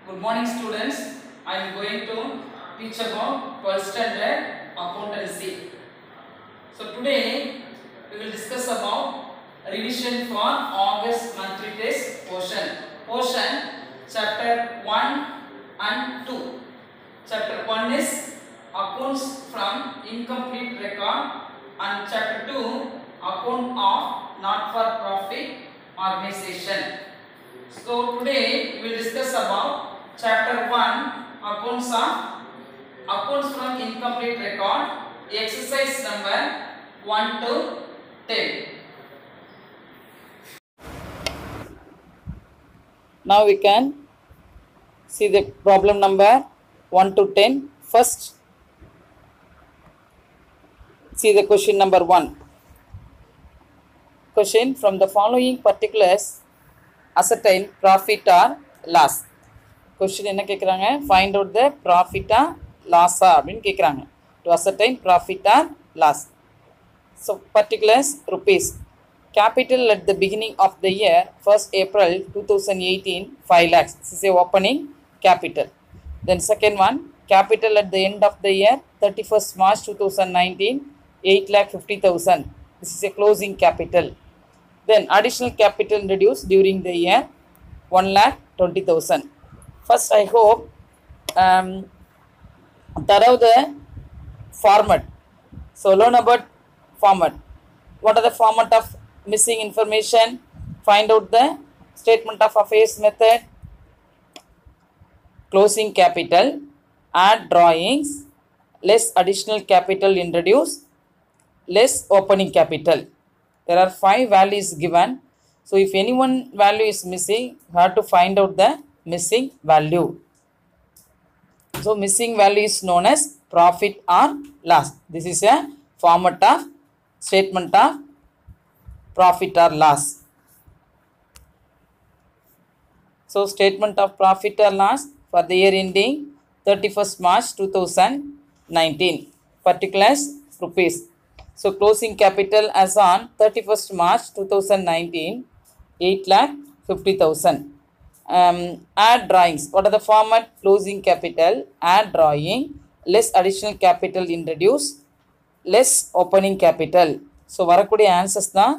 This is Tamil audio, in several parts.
Good morning students. I am going to teach about 12th standard accountancy. So today we will discuss about revision for August monthly test portion chapter 1 and 2. Chapter 1 is accounts from incomplete record and chapter 2 account of not for profit organization. So today we will discuss about chapter 1 accounts from incomplete record, exercise number 1 to 10. Now we can see the problem number 1 to 10. First, see the question number 1. Question: from the following particulars ascertain profit or loss. Question என்ன கேக்குறாங்க? Find out the profit or loss அப்படினு கேக்குறாங்க. To ascertain profit or loss. So particulars rupees. Capital at the beginning of the year 1st April 2018 5 lakhs. This is a opening capital. Then second one, capital at the end of the year 31st March 2019 8 lakh 50,000. This is a closing capital. Then additional capital introduced during the year 1 lakh 20,000. First, I hope thorough the format. So learn about format. What are the format of missing information? Find out the statement of affairs method, closing capital, add drawings, less additional capital introduced, less opening capital. There are 5 values given. So if any one value is missing, you have to find out the missing value. So missing value is known as profit or loss. This is a format of statement of profit or loss. So statement of profit or loss for the year ending 31st March 2019. Particulars rupees. So closing capital as on 31st March 2019 8 lakh 50,000. Add drawings. What are the format? Closing capital, add drawing, less additional capital introduced, less opening capital. So வரக்கூடிய ஆன்சர்ஸ் தான்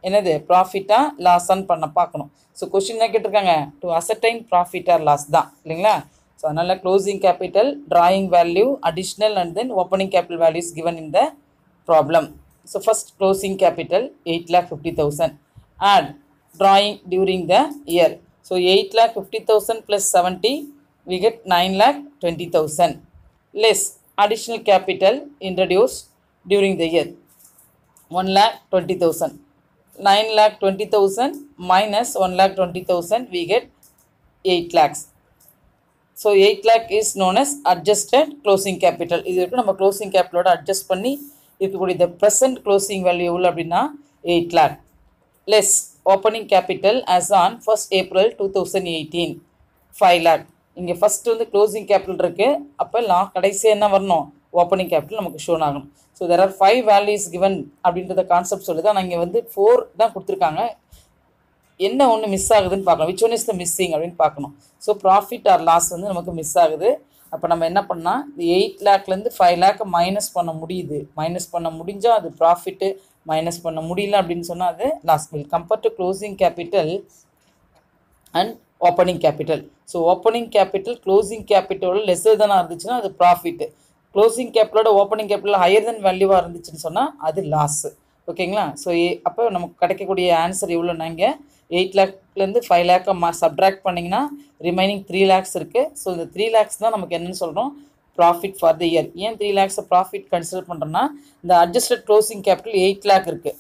என்னது ப்ராஃபிட்டா லாஸான்னு பண்ண பார்க்கணும். ஸோ கொஸ்டின் என்ன கேட்டிருக்காங்க? To ascertain profit or loss தான் இல்லைங்களா? ஸோ அதனால் closing capital, drawing value, additional and then opening capital values given in the problem. So first closing capital 8 lakh 50,000. Add drawing during the year. So 8 lakh 50,000 plus 70 we get 9 lakh 20,000. Less additional capital introduced during the year 1 lakh 20,000. 9 lakh 20,000 minus 1 lakh 20,000 we get 8 lakhs. So 8 lakh is known as adjusted closing capital. இதுக்கு நம்ம closing capital ஓட adjust பண்ணி இருக்கக்கூடிய the present closing value எவ்வளவு அப்படின்னா 8 lakh. Less opening capital as on 1st April 2018 5 lakh. இங்கே ஃபர்ஸ்ட் வந்து க்ளோசிங் கேபிட்டல் இருக்கு. அப்போ கடைசி என்ன வரணும்? ஓப்பனிங் கேபிட்டல் நமக்கு ஷோன் ஆகணும். So there are 5 values given அப்படின்றத கான்செப்ட் சொல்லுது. ஆனால் இங்கே வந்து 4 தான் கொடுத்துருக்காங்க. என்ன ஒன்று மிஸ் ஆகுதுன்னு பார்க்கணும். Which one is the missing அப்படின்னு பார்க்கணும். ஸோ ப்ராஃபிட் ஆர் லாஸ் வந்து நமக்கு மிஸ் ஆகுது. அப்போ நம்ம என்ன பண்ணால் இந்த 8 லேக்லேருந்து 5 லேக்கை மைனஸ் பண்ண முடியுது. மைனஸ் பண்ண முடிஞ்சால் அது ப்ராஃபிட்டு, மைனஸ் பண்ண முடியல அப்படின்னு சொன்னால் அது loss. Will compare to closing capital and opening capital. So opening capital closing கேபிட்டலோட லெஸ்ஸர் தானே இருந்துச்சுன்னா அது ப்ராஃபிட்டு. க்ளோசிங் கேபிட்டலோட ஓப்பனிங் கேபிட்டல் ஹையர் தென் வேல்யூவாக இருந்துச்சுன்னு சொன்னால் அது லாஸு. ஓகேங்களா? ஸோ அப்போ நமக்கு கிடைக்கக்கூடிய ஆன்சர் எவ்வளோனா இங்கே 8 லேக்லேருந்து 5 லேக்கை சப்ட்ராக்ட் பண்ணிங்கன்னா ரிமைனிங் 3 லேக்ஸ் இருக்குது. ஸோ இந்த 3 லேக்ஸ் தான் நமக்கு என்னென்னு சொல்கிறோம் ப்ராஃபிட் ஃபார் த இயர். ஏன் 3 லேக்ஸை ப்ராஃபிட் கன்சிடர் பண்ணுறோன்னா இந்த அட்ஜஸ்டட் க்ளோசிங் கேபிட்டல் 8 லேக் இருக்குது,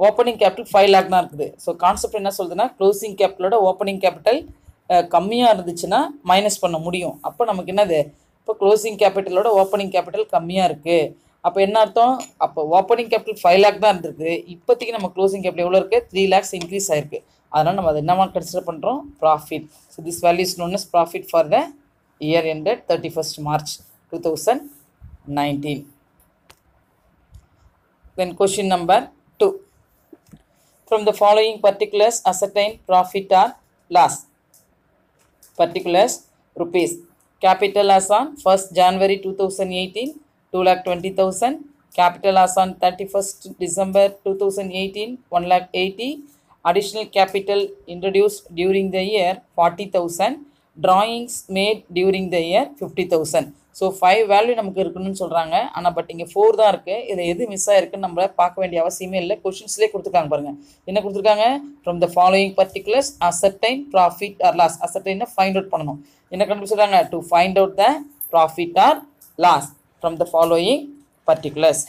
ஓப்பனிங் கேபிட்டல் 5 லேக் தான் இருக்குது. ஸோ கான்செப்ட் என்ன சொல்லுதுன்னா க்ளோசிங் கேபிட்டலோட ஓப்பனிங் கேபிட்டல் கம்மியாக இருந்துச்சுன்னா மைனஸ் பண்ண முடியும். அப்போ நமக்கு என்னது? இப்போ க்ளோசிங் கேபிட்டலோட ஓப்பனிங் கேபிட்டல் கம்மியாக இருக்குது. அப்போ என்ன அர்த்தம்? அப்போ ஓப்பனிங் கேபிட்டல் 5 லேக் தான் இருந்திருக்கு. இப்போதைக்கு நம்ம க்ளோசிங் கேபிட்டல் எவ்வளோ இருக்குது? 3 லேக்ஸ் இன்க்ரீஸ் ஆயிருக்கு. அதனால் நம்ம அதை என்னவா கன்சிடர் பண்ணுறோம்? Profit. So this value is known as profit for the year ended 31st March 2019. Then question number 2. From the following particulars ascertain profit or loss. Particulars: rupees. Capital as on 1st January 2018, 2,20,000. Capital as on 31st December 2018, 1,80,000. Additional capital introduced during the year 40,000. Drawings made during the year 50,000. So 5 value நமக்கு இருக்குன்னு சொல்கிறாங்க. ஆனால் பட் இங்கே 4 தான் இருக்குது. இதை எது மிஸ் ஆகிருக்குன்னு நம்மள பார்க்க வேண்டிய அவசியமே இல்லை. கொஷின்ஸ்லேயே கொடுத்துருக்காங்க பாருங்கள். என்ன கொடுத்துருக்காங்க? From the following particulars ascertain profit or loss. அசர்டைனை ஃபைண்ட் அவுட் பண்ணணும். என்ன கண்டுபிடிச்சிருக்காங்க? To find out the profit or loss from the following particulars.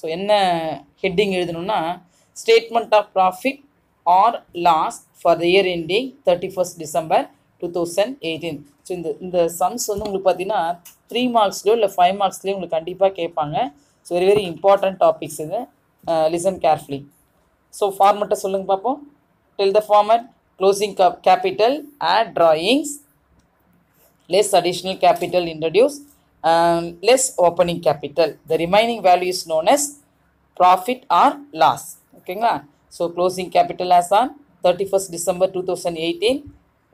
So என்ன ஹெட்டிங் எழுதணும்னா statement of profit or loss for the year ending 31st December 2018. So இந்த சம்ஸ் வந்து உங்களுக்கு பார்த்தீங்கன்னா 3 மார்க்ஸ்லையோ இல்லை 5 மார்க்ஸ்லையோ உங்களுக்கு கண்டிப்பாக கேட்பாங்க. So very very important topics இது. Listen carefully. ஸோ ஃபார்மெட்டை சொல்லுங்க பார்ப்போம். Tell the format. Closing capital, add drawings, less additional capital introduced, less opening capital. The remaining value is known as profit or loss. ஓகேங்களா? So closing capital as on 31st December 2018,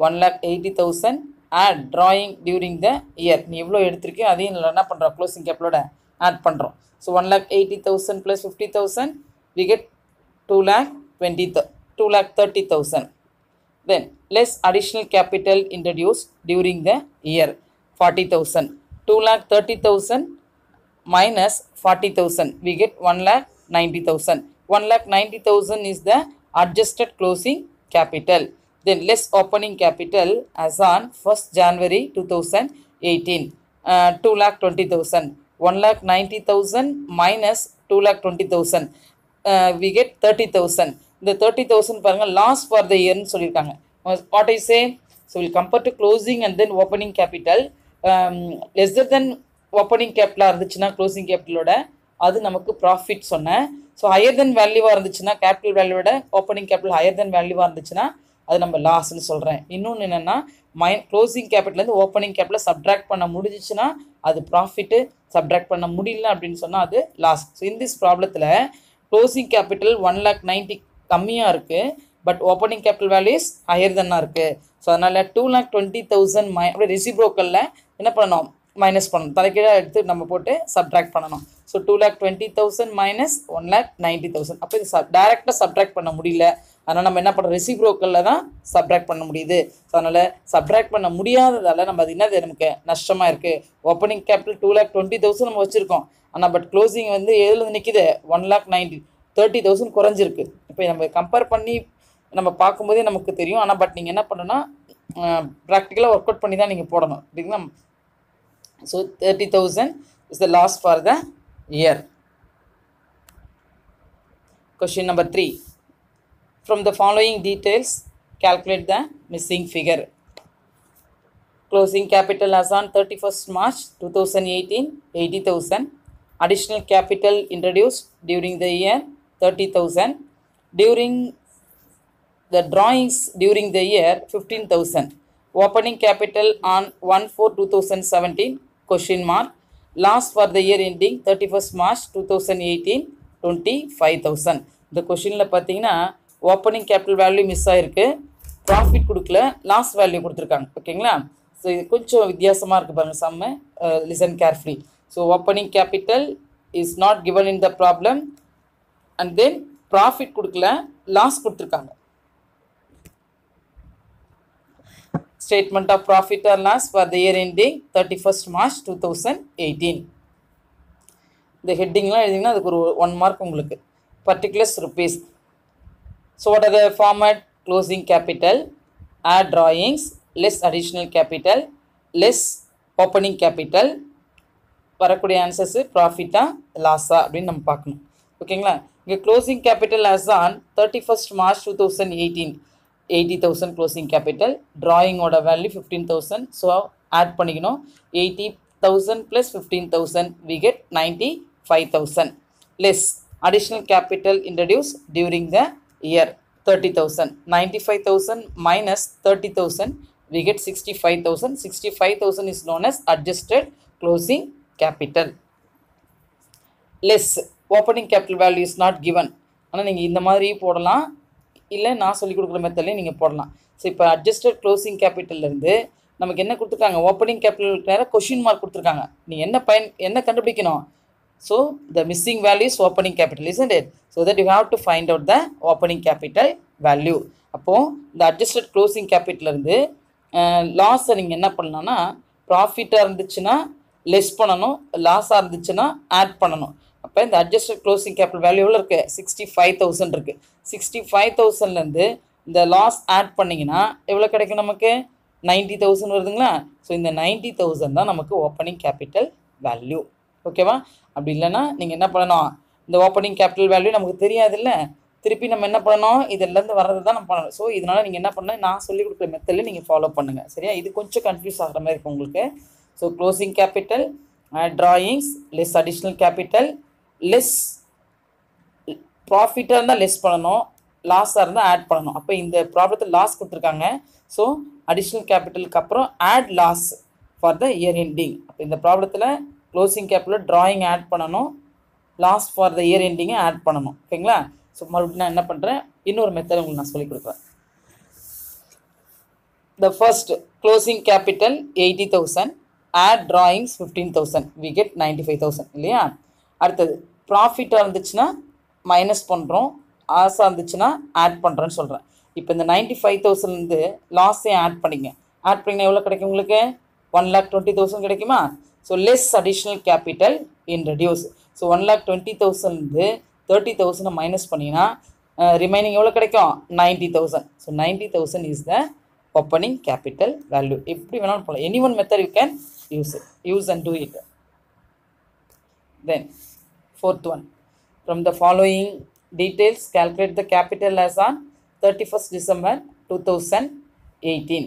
1,80,000. add drawing during the year. நீ எவ்வளோ எடுத்திருக்கேன் அதையும் என்ன பண்ணுறோம்? க்ளோசிங் கேபிட்டலோட ஆட் பண்ணுறோம். So 1,80,000 plus 50,000 we get 2,30,000. Then less additional capital introduced during the year 40,000. 2,30,000 minus 40,000 we get 1,90,000. 1,90,000 is the adjusted closing capital. Then less opening capital as on 1st January 2018, 2,20,000. 1,90,000 minus 2,20,000 we get 30,000. இந்த 30,000 பாருங்க லாஸ் ஃபார் த இயர்னு சொல்லியிருக்காங்க. What I say? So will compare to closing and then opening capital. Lesser than opening கேபிட்டலாக இருந்துச்சுன்னா க்ளோசிங் கேபிட்டலோட அது நமக்கு ப்ராஃபிட் சொன்னேன். ஸோ ஹையர் தென் வேல்யூவாக இருந்துச்சுன்னா capital வேல்யூவோட opening capital higher than வேல்யூவாக இருந்துச்சுன்னா அது நம்ம லாஸ்ன்னு சொல்கிறேன். இன்னொன்று என்னென்னா க்ளோசிங் கேபிட்டலேருந்து ஓப்பனிங் கேபிட்டலை சப்ட்ராக்ட் பண்ண முடிஞ்சிச்சுன்னா அது ப்ராஃபிட்டு, சப்ட்ராக்ட் பண்ண முடியல அப்படின்னு சொன்னால் அது லாஸ். ஸோ இன் திஸ் ப்ராப்ளத்தில் க்ளோசிங் கேபிட்டல் 1,90,000 கம்மியாக இருக்குது, but opening capital values higher தென்னாக இருக்குது. ஸோ அதனால் 2,20,000 அப்படியே ரெசிப்ரோக்கலில் என்ன பண்ணணும்? மைனஸ் பண்ணணும். தலைக்கீழாக எடுத்து நம்ம போட்டு சப்ட்ராக்ட் பண்ணணும். So 2,20,000 minus 1,90,000. அப்போ இது டேரெக்டாக சப்ட்ராக்ட் பண்ண முடியல. அதனால் நம்ம என்ன பண்ணுறோம்? ரெசிப்ரோக்கலில் தான் சப்ட்ராக்ட் பண்ண முடியுது. ஸோ அதனால் சப்ட்ராக்ட் பண்ண முடியாததால் நம்ம அது என்னது நமக்கு நஷ்டமாக இருக்குது. ஓப்பனிங் கேபிட்டல் 2,20,000 நம்ம வச்சுருக்கோம். ஆனால் பட் க்ளோசிங் வந்து எதில் நிற்கிது? 1,90,000, 30,000 குறைஞ்சிருக்கு. இப்போ நம்ம கம்பேர் பண்ணி நம்ம பார்க்கும்போதே நமக்கு தெரியும். ஆனால் பட் நீங்கள் என்ன பண்ணணும்னா ப்ராக்டிக்கலாக ஒர்க் அவுட் பண்ணி தான் நீங்கள் போடணும். சரிங்களா? So 30,000 is the loss for the year. Question number 3. From the following details, calculate the missing figure. Closing capital as on 31st March 2018, 80,000. Additional capital introduced during the year 30,000. During the drawings during the year 15,000. Opening capital on 1/4/2017 question mark. Loss for the year ending 31st March 2018, 25,000. இந்த கொஷினில் பார்த்தீங்கன்னா ஓப்பனிங் கேபிட்டல் வேல்யூ மிஸ் ஆகிருக்கு, ப்ராஃபிட் கொடுக்கல, லாஸ் வேல்யூ கொடுத்துருக்காங்க. ஓகேங்களா? ஸோ இது கொஞ்சம் வித்தியாசமாக இருக்குது பாருங்கள் சம்மு. Listen carefully. So opening capital is not given in the problem and then profit கொடுக்கல, லாஸ் கொடுத்துருக்காங்க. Statement of profit or loss for the year ending 31st March 2018. இந்த ஹெட்டிங்லாம் எழுதிங்கன்னா அதுக்கு ஒரு 1 மார்க் உங்களுக்கு. Particulars rupees. So what are the format? Closing capital, add drawings, less additional capital, less opening capital. வரக்கூடிய ஆன்சர்ஸு ப்ராஃபிட்டா லாஸா அப்படின்னு நம்ம பார்க்கணும். ஓகேங்களா? இங்கே closing capital as on 31st March 2018, 80,000 closing capital. ட்ராயிங்கோட வேல்யூ 15,000. ஸோ ஆட் பண்ணிக்கணும். 80,000 plus 15,000 we get 95,000. less additional capital introduced during the year 30,000. 95,000 minus 30,000 we get 65,000. 65,000 is known as adjusted closing capital. less opening capital value is not given. ஆனால் நீங்கள் இந்த மாதிரி போடலாம். இல்லை நான் சொல்லிக் கொடுக்குற மெத்தட்லேயும் நீங்கள் போடலாம். ஸோ இப்போ அட்ஜஸ்டட் க்ளோசிங் கேபிட்டல்லேருந்து நமக்கு என்ன கொடுத்துருக்காங்க, ஓப்பனிங் கேபிட்டலுக்கு நேரம் கொஷின் மார்க் கொடுத்துருக்காங்க. நீ என்ன கண்டுபிடிக்கணும்? So the missing value is opening capital, isn't it? So that you have to find out the opening capital value. அப்போது இந்த அட்ஜஸ்டட் க்ளோசிங் கேபிட்டலேருந்து லாஸை நீங்கள் என்ன பண்ணலாம்னா, ப்ராஃபிட்டாக இருந்துச்சுன்னா லெஸ் பண்ணணும், லாஸாக இருந்துச்சுன்னா ஆட் பண்ணணும். அப்போ இந்த அட்ஜஸ்டட் க்ளோசிங் கேபிட்டல் வேல்யூ எவ்வளோ இருக்குது? 65,000 இருக்குது. 65,000லேருந்து இந்த லாஸ் ஆட் பண்ணிங்கன்னா எவ்வளோ கிடைக்கும் நமக்கு? 90,000 வருதுங்களா? ஸோ இந்த 90,000 தான் நமக்கு ஓப்பனிங் கேபிட்டல் வேல்யூ. ஓகேவா? அப்படி இல்லைன்னா நீங்கள் என்ன பண்ணணும், இந்த ஓப்பனிங் கேபிட்டல் வேல்யூ நமக்கு தெரியாதுல்ல, திருப்பி நம்ம என்ன பண்ணணும், இதுலேருந்து வர்றது தான் நம்ம பண்ணணும். ஸோ இதனால் நீங்கள் என்ன பண்ணணும், நான் சொல்லிக் கொடுக்குற மெத்தடில் நீங்கள் ஃபாலோ பண்ணுங்கள். சரியா? இது கொஞ்சம் கன்ஃபியூஸ் ஆகிற மாதிரி இருக்கும் உங்களுக்கு. So closing capital, drawings, less additional capital, less ப்ராஃபிட்டாக இருந்தால் லெஸ் பண்ணணும், லாஸாக இருந்தால் ஆட் பண்ணணும். அப்போ இந்த ப்ராப்ளத்தில் லாஸ் கொடுத்துருக்காங்க. ஸோ அடிஷ்னல் கேபிட்டலுக்கு அப்புறம் add loss for the year ending. அப்போ இந்த ப்ராப்ளத்தில் க்ளோசிங் கேபிட்டல் ட்ராயிங் ஆட் பண்ணணும், லாஸ் ஃபார் த இயர் எண்டிங்கை ஆட் பண்ணணும். ஓகேங்களா? ஸோ மறுபடியும் நான் என்ன பண்ணுறேன், இன்னொரு மெத்தட் உங்களுக்கு நான் சொல்லிக் கொடுக்குறேன். The first closing capital 80,000, add drawings 15,000, we get 95,000 இல்லையா? அடுத்தது ப்ராஃபிட்டாக இருந்துச்சுன்னா மைனஸ் பண்ணுறோம், ஆஸாக இருந்துச்சுன்னா ஆட் பண்ணுறேன்னு சொல்கிறேன். இப்போ இந்த 95,000லேருந்து லாஸையும் ஆட் பண்ணிங்க. ஆட் பண்ணிங்கன்னா எவ்வளோ கிடைக்கும் உங்களுக்கு? 1,20,000 கிடைக்குமா? So less additional capital in reduce. So 1,20,000லேருந்து 30,000 மைனஸ் பண்ணிங்கன்னா ரிமைனிங் எவ்வளோ கிடைக்கும்? 90,000. So 90,000 is the opening capital value. எப்படி வேணாலும் போகலாம். Any one method you can use and do it. Then fourth one, from the following details calculate the capital as on 31st December 2018.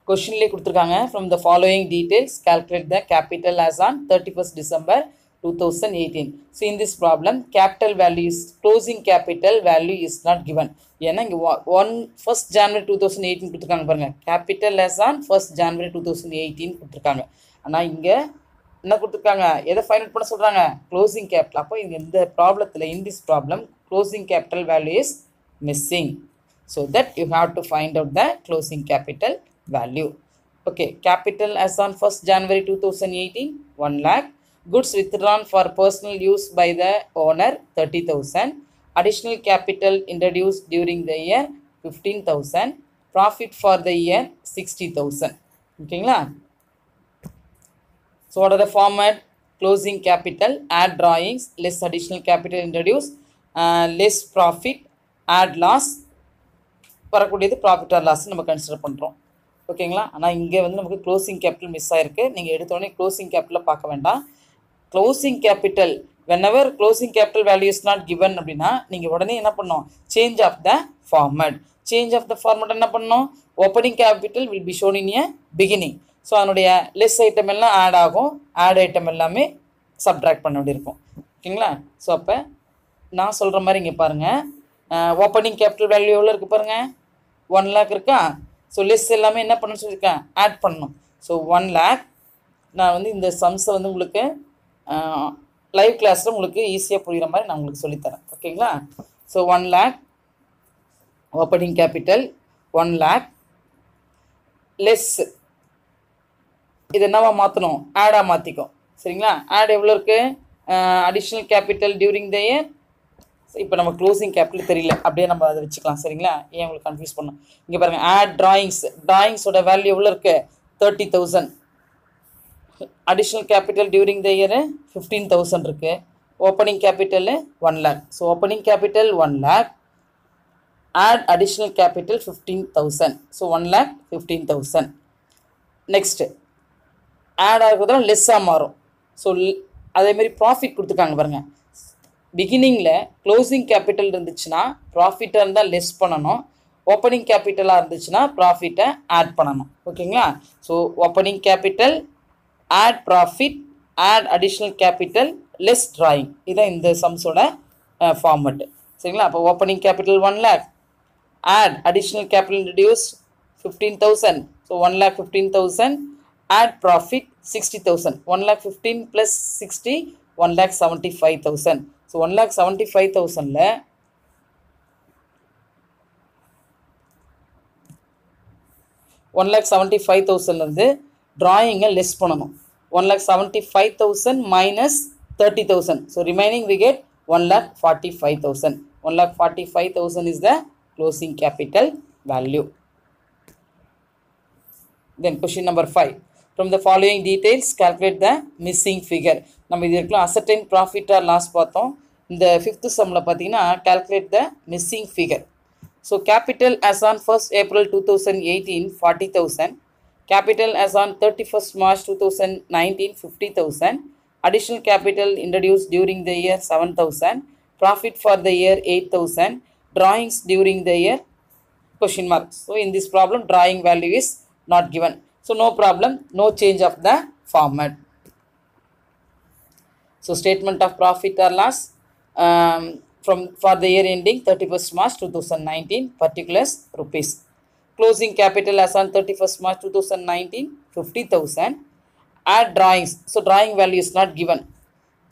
கொஷின்லேயே கொடுத்துருக்காங்க, from the following details calculate the capital as on 31st December 2018. So in this problem capital value is closing capital value is not given. ஏன்னா இங்கே 1st January 2018 கொடுத்துருக்காங்க பாருங்கள், capital as on 1st January 2018 கொடுத்துருக்காங்க. ஆனால் இங்கே என்ன கொடுத்துருக்காங்க, எதை ஃபைண்ட் அவுட் பண்ண சொல்கிறாங்க? Closing capital. அப்போ இந்த ப்ராப்ளத்தில் in this problem closing capital value is missing. So that you have to find out the closing capital value. Okay, capital as on 1st January 2018 1 lakh. Goods withdrawn for personal use by the owner 30,000. Additional capital introduced during the year 15,000. Profit for the year 60,000. ஓகேங்களா? So what are the format? Closing capital, add drawings, less additional capital introduced, less profit, add loss. வரக்கூடியது ப்ராஃபிட் ஆர் லாஸ் நம்ம கன்சிடர் பண்ணுறோம். ஓகேங்களா? ஆனால் இங்கே வந்து நமக்கு க்ளோசிங் கேபிட்டல் மிஸ் ஆகிருக்கு. நீங்கள் எடுத்தோடனே க்ளோசிங் கேபிட்டலை பார்க்க வேண்டாம். Closing capital whenever closing capital value is not given அப்படின்னா நீங்கள் உடனே என்ன பண்ணணும், change of the format. Change of the format என்ன பண்ணணும், opening capital will be shown in a beginning. So அதனுடைய லெஸ் ஐட்டம் எல்லாம் ஆட் ஆகும், ஆட் ஐட்டம் எல்லாமே சப்ட்ராக்ட் பண்ண வேண்டியிருக்கும். ஓகேங்களா? ஸோ அப்போ நான் சொல்கிற மாதிரி இங்கே பாருங்கள், ஓப்பனிங் கேபிட்டல் வேல்யூ எவ்வளோ இருக்குது பாருங்கள், 1 lakh இருக்கா? ஸோ லெஸ் எல்லாமே என்ன பண்ணணும்னு சொல்லியிருக்கேன், ஆட் பண்ணணும். So 1 lakh. நான் வந்து இந்த சம்ஸை வந்து உங்களுக்கு லைவ் கிளாஸில் உங்களுக்கு ஈஸியாக புரிகிற மாதிரி நான் உங்களுக்கு சொல்லித்தரேன். ஓகேங்களா? So 1 lakh opening capital 1 lakh less இது என்னவா மாற்றணும், ஆடாக மாற்றிக்கும். சரிங்களா? ஆட் எவ்வளோ இருக்குது, additional capital during the year. இப்போ நம்ம க்ளோசிங் கேபிட்டல் தெரியல, அப்படியே நம்ம அதை வச்சுக்கலாம். சரிங்களா? ஏன் உங்களுக்கு கன்ஃபியூஸ் பண்ணோம். இங்கே பாருங்கள், ஆட் ட்ராயிங்ஸோட வேல்யூ எவ்வளோ இருக்குது, 30,000. Additional capital during the year 15,000 இருக்குது. Opening capital 1 lakh. So opening capital 1 lakh, add additional capital 15,000. So 1 lakh 15,000. Next add ஆகிறதுலாம் லெஸ்ஸாக மாறும். ஸோ அதேமாரி ப்ராஃபிட் கொடுத்துருக்காங்க பாருங்கள். பிகினிங்கில் க்ளோசிங் கேபிட்டல் இருந்துச்சுன்னா ப்ராஃபிட்டாக இருந்தால் லெஸ் பண்ணணும், ஓப்பனிங் கேபிட்டலாக இருந்துச்சுன்னா ப்ராஃபிட்டை ஆட் பண்ணணும். ஓகேங்களா? So opening capital, add profit, add additional capital, less drawing. இதுதான் இந்த சம்ஸோட ஃபார்மெட்டு. சரிங்களா? அப்போ opening capital 1 lakh, add additional capital introduce 15,000. So 1 lakh 15,000, add profit 60,000. 1 lakh 15 plus 60, 1 lakh 75,000. So 1 lakh 75,000ல 1,75,000 இருந்து drawing less பண்ணணும். 1,75,000 minus 30,000. So remaining we get 1,45,000. 1,45,000 is the closing capital value. Then question number 5. From the following details, calculate the missing figure. நம்ம இதற்கு ascertain profit or loss பார்த்தோம். இந்த 5th sumல பார்த்தீங்கன்னா calculate the missing figure. So capital as on 1st April 2018 40,000. Capital as on 31st March 2019 50,000. Additional capital introduced during the year 7,000. Profit for the year 8,000. Drawings during the year question mark. So in this problem drawing value is not given. So no problem, no change of the format. So statement of profit or loss for the year ending 31st March 2019 particulars rupees. Closing capital as on 31st March 2019 50,000. Add drawings. So drawing value is not given.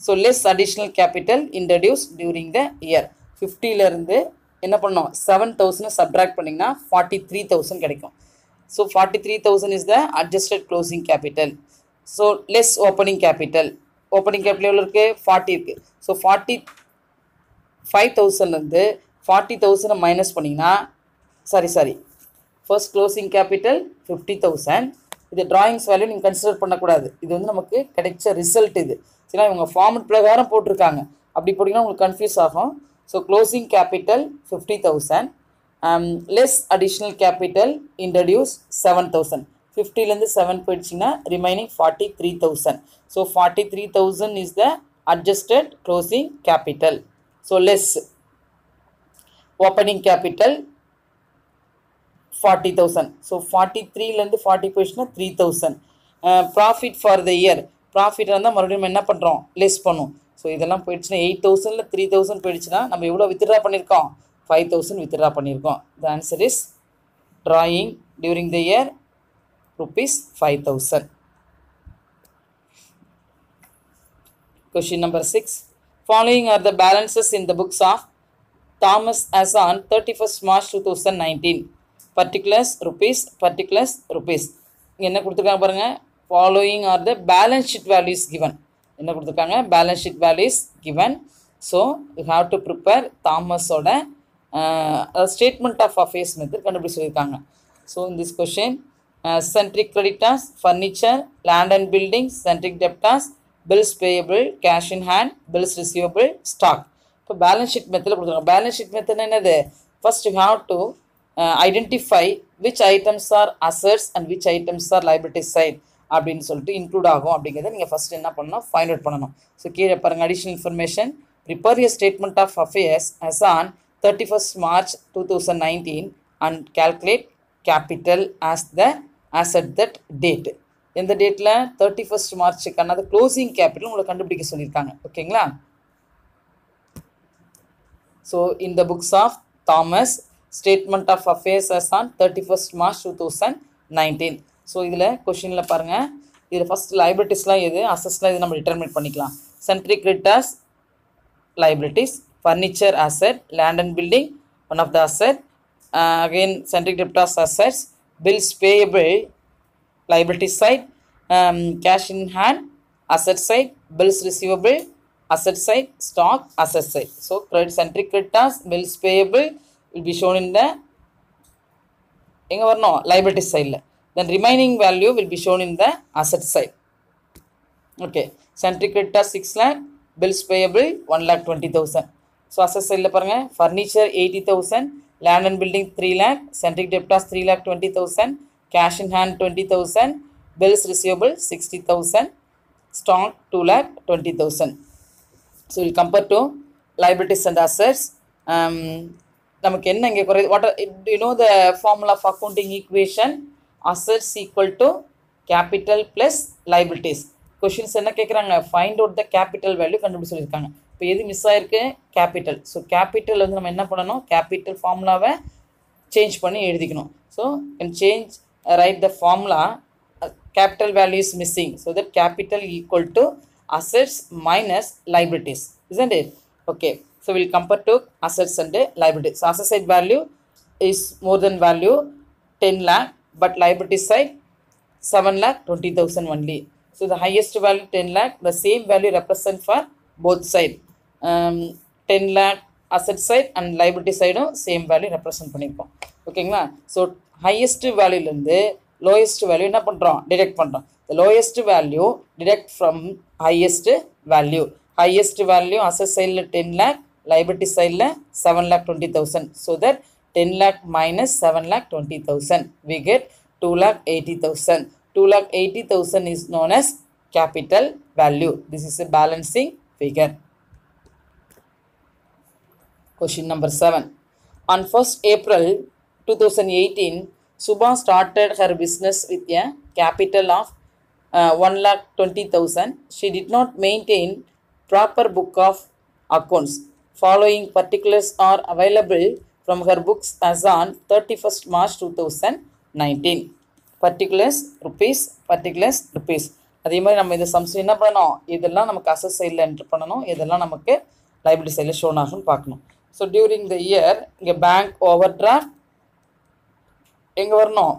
So less additional capital introduced during the year. 50 ல இருந்து என்ன பண்ணோம் 7,000 subtract பண்ணீங்கன்னா 43,000 கிடைக்கும். So 43,000 is the adjusted closing capital. So less opening capital. Opening capital எவ்வளவு இருக்கு 40 இருக்கு. So 45,000 இருந்து 40,000 மைனஸ் பண்ணீங்கன்னா சாரி ஃபர்ஸ்ட் க்ளோசிங் கேபிட்டல் 50,000. இது டிராயிங்ஸ் வேல்யூ நீங்கள் கன்சிடர் பண்ணக்கூடாது. இது வந்து நமக்கு கிடைச்ச ரிசல்ட் இது. சரிங்களா, இவங்க ஃபார்மெட் பிரகாரம் போட்டிருக்காங்க. அப்படி போட்டிங்கன்னா உங்களுக்கு கன்ஃபியூஸ் ஆகும். So closing capital 50,000. Less additional capital introduce 7,000. 50லேருந்து 7 போயிடுச்சிங்கன்னா remaining 43,000. So 43,000 is the adjusted closing capital. So less opening capital 40,000. So 43லேருந்து 40 போயிடுச்சுன்னா 3,000. Profit for the year profit இருந்தால் மறுபடியும் என்ன பண்ணுறோம் லெஸ் பண்ணும். ஸோ இதெல்லாம் போயிடுச்சுன்னா 8,000ல் 3,000 போயிடுச்சுன்னா நம்ம எவ்வளோ வித்ட்ரா பண்ணியிருக்கோம் 5,000 வித்ட்ரா பண்ணியிருக்கோம். The answer is drawing during the year rupees 5,000. Question number 6. Following are the balances in the books of Thomas as on 31st March 2019. Particulars rupees. என்ன கொடுத்துருக்காங்க பாருங்க. Following are the balance sheet values given. என்ன கொடுத்துருக்காங்க balance sheet values given. So you have to prepare Thomas-ஓட statement of affairs method கண்டுபிடி சொல்லியிருக்காங்க. So in this question centric creditors, furniture, land and buildings, centric debtors, bills payable, cash in hand, bills receivable, stock. இப்போ பேலன்ஸ் ஷீட் மெத்தடில் கொடுத்துருக்காங்க. பேலன்ஸ் ஷீட் மெத்தட் என்னது first you have to identify which items are assets and which items are liabilities side அப்படின்னு சொல்லிட்டு இன்க்ளூட் ஆகும். அப்படிங்கிறத நீங்கள் ஃபஸ்ட் என்ன பண்ணணும் ஃபைண்ட் அவுட் பண்ணணும். ஸோ கீழே பாருங்கள் additional information. Prepare a statement of affairs as on 31st March 2019 and calculate capital as at that date. எந்த டேட்டில் 31st மார்ச்சுக்கான அது க்ளோசிங் கேபிட்டல் உங்களை கண்டுபிடிக்க சொல்லியிருக்காங்க. ஓகேங்களா. So in the books of Thomas statement of affairs as on 31st March 2019. So இதில் கொஷினில் பாருங்கள். இதில் ஃபஸ்ட் லைபிலிட்டிஸ்லாம் எது அசஸ்லாம் இது நம்ம டிட்டர்மினேட் பண்ணிக்கலாம். Centric creditors liabilities, furniture asset, land and building one of the asset, again centric debtors assets, bills payable liability side, cash in hand asset side, bills receivable asset side, stock asset side. So credit centric creditors, bills payable will be shown in the liability side. Then remaining value will be shown in the asset side. Okay, centric creditors 6 lakh, bills payable 1,20,000. So asset side la parunga furniture 80,000, land and building 3 lakh, centric debtors 3,20,000, cash in hand 20,000, bills receivable 60,000, stock 2,20,000. So we'll compare to liabilities and assets. நமக்கு என்ன இங்கே குறை what do you know the formula of accounting equation? Assets equal to capital plus liabilities. Questions என்ன கேட்குறாங்க find out the capital value கண்டுபிடிச்சு சொல்லியிருக்காங்க. இப்போ எது மிஸ் ஆகிருக்கு கேபிட்டல். ஸோ கேபிட்டல் வந்து நம்ம என்ன பண்ணணும் கேபிட்டல் ஃபார்முலாவை சேஞ்ச் பண்ணி எழுதிக்கணும். So can change right the formula capital value is missing. So that capital equal to assets minus liabilities isn't it? Okay, so we'll compare to assets and liabilities. So asset side value is more than value 10 lakh, but liability side 7,20,000 only. So the highest value 10 lakh, the same value represent for both side. 10 lakh asset side and liability side same value represent பண்ணிருப்போம். ஓகேங்களா? So highest value இருந்து lowest value என்ன பண்றோம்? Deduct பண்றோம். The lowest value deduct from highest value. Highest value asset side 10 lakh, liability side 7,20,000. So that 10 lakh minus 7,20,000. We get 2,80,000. 2,80,000 is known as capital value. This is a balancing figure. Question number 7. On 1st April 2018, Subha started her business with a capital of 1,20,000. She did not maintain proper book of accounts. Following particulars are available from her books as on 31st March 2019. Particulars rupees, particulars rupees. அதே மாதிரி நம்ம இந்த சம்ஸ் என்ன பண்ணணும், இதெல்லாம் நமக்கு அசட் சைடில் என்ட்ரு பண்ணணும், இதெல்லாம் நமக்கு லைபிலிட்டி சைடில் ஷோன் ஆகும்னு பார்க்கணும். ஸோ டியூரிங் த இயர் இங்கே பேங்க் ஓவர் டிராஃப்ட் எங்கே வரணும்,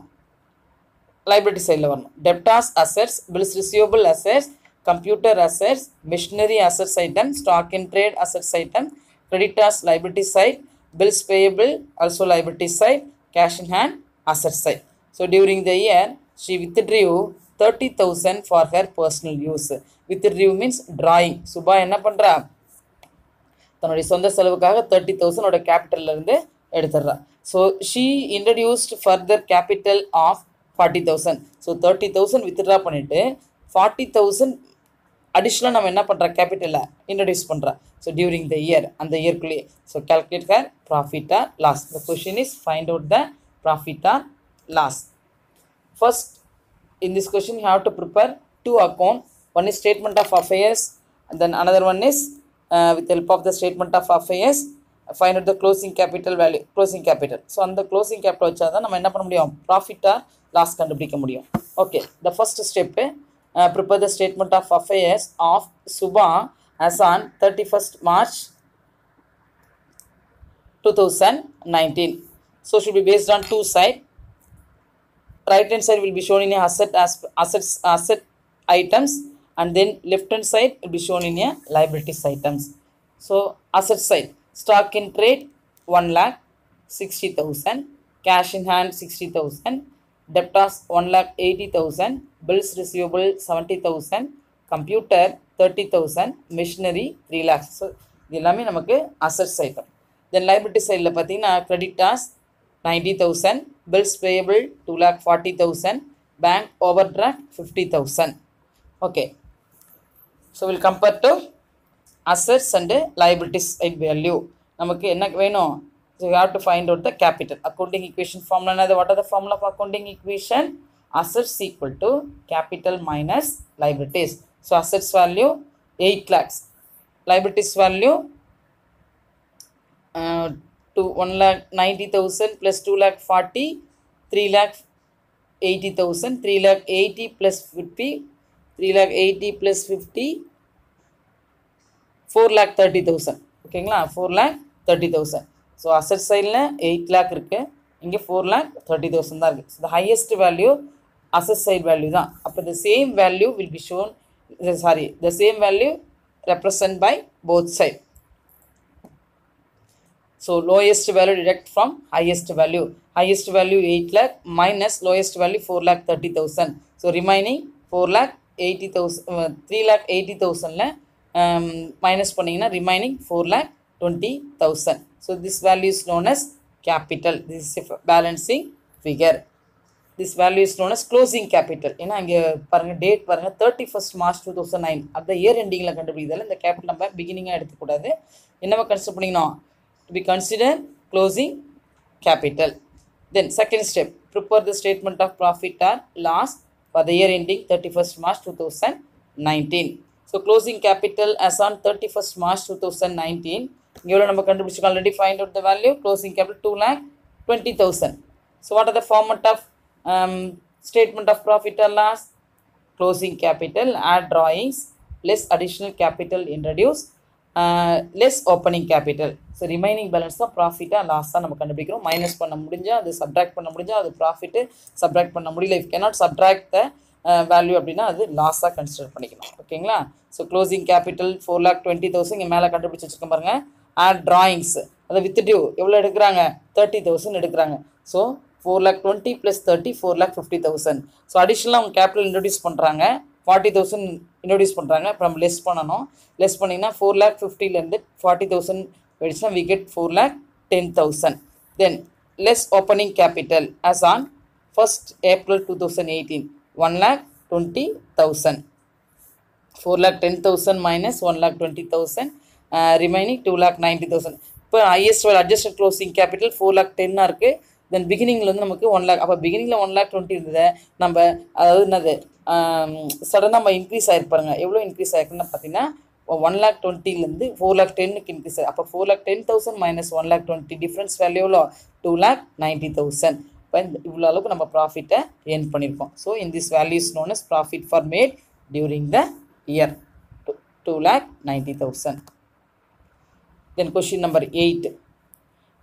லைபிலிட்டி சைடில் வரணும். Debtors assets, bills receivable assets, computer assets, machinery assets item, stock in trade assets item, creditors liability side, bills payable also liability side, cash in hand asset side. So during the year she withdrew 30,000 for her personal use. Withdrew means drawing. Subha என்ன பண்றா, தன்னுடைய சொந்த செலவுக்காக 30,000 ஓட கேபிட்டல்ல இருந்து எடுத்துறா. So she introduced further capital of 40,000. So 30,000 withdraw பண்ணிட்டு 40,000 additional நம்ம என்ன பண்றா, கேபிட்டலை introduce பண்றா. So during the year, அந்த இயர்க்குள்ளே. So calculate her profit or loss. The question is find out the profit or loss. First, in this question you have to prepare two accounts. One is statement of affairs and then another one is with the help of the statement of affairs find out the closing capital value, closing capital. So அந்த closing capital வச்சாதான் நம்ம என்ன பண்ண முடியும், profit or loss கண்டுபிடிக்க முடியும். Okay, the first step, prepare the statement of affairs of Subha as on 31st March 2019. So should be based on two sides. Right hand side will be shown in a asset items and then left hand side will be shown in a liabilities items. So asset side, stock in trade 1,60,000, cash in hand 60,000, debtors 1,80,000, bills receivable 70,000, computer 30,000, machinery 3 lakhs. So இது எல்லாமே நமக்கு assets item. Then liability side ல பார்த்தீங்கன்னா creditors 90,000, bills payable 2,40,000, bank overdraft 50,000. Okay, so we'll compare to assets and liabilities side value. நமக்கு என்ன வேணும், so you have to find out the capital. Accounting equation formula, what are the formula of accounting equation? Assets equal to capital minus liabilities. So assets value 8 lakhs, liabilities value to 1,90,000 plus 2,40,000, 3,80,000, 3,80,000 plus 50, 3,80,000 plus 50, 4,30,000. ஓகேங்களா, 4,30,000. ஸோ அசட் சைடில் 8 lakh இருக்குது, இங்கே 4,30,000 தான் இருக்குது. So the highest value asset side value தான். அப்போ the same value will be shown, the same value represent by both side. So lowest value deduct from highest value. Highest value 8 lakh minus lowest value 4,30,000. So remaining 4,80,000, 3,80,000 minus பண்ணீங்கன்னா remaining 4,20,000. So this value is known as capital. This is a balancing figure. This value is known as closing capital. ஏன்னா இங்கே பாருங்க டேட் பாருங்க 31st March 2009. அந்த இயர் எண்டிங்கில் கண்டுபிடிக்கிறதால இந்த கேபிட்டல் நம்ம பிகினிங்காக எடுத்துக்கூடாது. என்னவா கன்சிடர் பண்ணிக்கணும், to be considered closing capital. Then second step, prepare the statement of profit or loss for the year ending 31st March 2019. So closing capital as on 31st March 2019. இங்கே நம்ம கண்டுபிடிச்சிருக்கோம் already. Find out the value. Closing capital 2,20,000. So what are the format of statement of profit or loss? Closing capital, add drawings, less additional capital introduced, less opening capital. So remaining balance தான் ப்ராஃபிட்டா லாஸாக நம்ம கண்டுபிடிக்கிறோம். மைனஸ் பண்ண முடிஞ்சால் அது சப்ட்ராக்ட் பண்ண முடிஞ்சால் அது ப்ராஃபிட்டு, சப்ட்ராக்ட் பண்ண முடியல if cannot subtract the value அப்படின்னா அது லாஸாக கன்சிடர் பண்ணிக்கணும். ஓகேங்களா? ஸோ க்ளோசிங் கேபிட்டல் 4,20,000 இங்கே மேலே கண்டுபிடிச்சி வச்சுருக்கேன் பாருங்கள். ஆட் ட்ராயிங்ஸ் அதை வித்துட்டு எவ்வளோ எடுக்கிறாங்க? 30,000 எடுக்கிறாங்க. ஸோ 4,20,000 + 30 4,50,000. ஸோ அடிஷ்னலாக அவங்க கேபிட்டல் இன்ட்ரடியூஸ் பண்ணுறாங்க, 40,000 இன்ட்ரடியூஸ் பண்ணுறாங்க. இப்போ நம்ம லெஸ் பண்ணணும். லெஸ் பண்ணிங்கன்னா 4,50,000 40,000 போயிடுச்சுன்னா we get 4,10,000. Then less opening capital as on 1st April 2018 1,20,000. 4,10,000 minus 1,20,000, remaining 2,90,000. இப்போ highest adjusted closing capital 4,10,000 இருக்குது. தென் பிகினிங்கில் வந்து நமக்கு 1 lakh. அப்போ பிகினிங்கில் 1,20,000 இருந்தது. நம்ம அதாவது என்னது சடனாக நம்ம இன்க்ரீஸ் ஆகிருப்பாருங்க. எவ்வளோ இன்க்ரீஸ் ஆகிருக்குன்னு பார்த்தீங்கன்னா 1,20,000 4,10,000 இன்க்ரீஸ் ஆகும். அப்போ 4,10,000 minus 1,20,000 டிஃப்ரென்ஸ் வேல்யூ எவ்வளோ? 2,90,000. இப்போ இவ்வளோ அளவுக்கு நம்ம ப்ராஃபிட்டை ஏர்ன் பண்ணியிருக்கோம். So in this value is known as profit for made during the year 2,90,000. Then question number 8.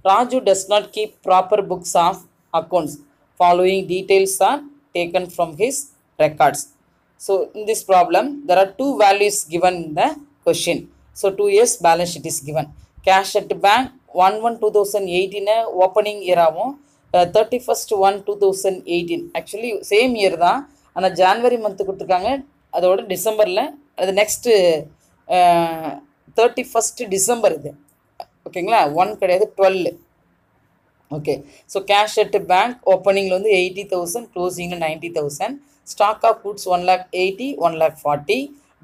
Raju does not keep proper books of accounts. Following details are taken from his records. So in this problem, there are two values given in the question. So 2 years balance sheet is given. Cash at bank 1/1/2018 opening year ஆகும், 31st 1/2018 actually same year தான். ஆனால் ஜான்வரி மந்த் கொடுத்துருக்காங்க, அதோட டிசம்பரில் அது நெக்ஸ்ட்டு 31st டிசம்பர் இது. ஓகேங்களா? 1 கிடையாது 12. Okay. So cash at bank ஓப்பனிங்கில் வந்து 80,000, க்ளோசிங்கில் 90,000. Stock of goods 1,80,000 1,40,000.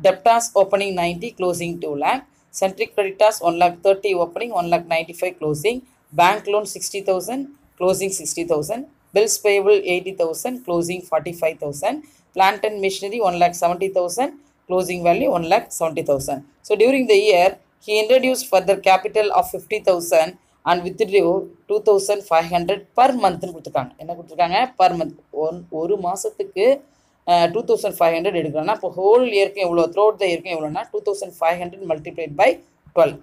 Debtors opening 90, closing 2 lakh. Sundry creditors 1,30,000 opening 1,95,000 closing. Bank loan 60,000, closing 60,000. Bills payable 80,000, closing 45,000. Plant and machinery 1,70,000, closing value 1,70,000. So during the year he introduced further capital of 50,000 and withdrew 2,500 per month. கொடுத்துருக்காங்க. என்ன கொடுத்துருக்காங்க? Per month. ஒரு மாதத்துக்கு 2,500 எடுக்கிறாங்கன்னா இப்போ ஹோல் இயருக்கு எவ்வளோ, த்ரூஅவுட் த இயருக்கு எவ்வளோனா 2,500 multiplied by 12.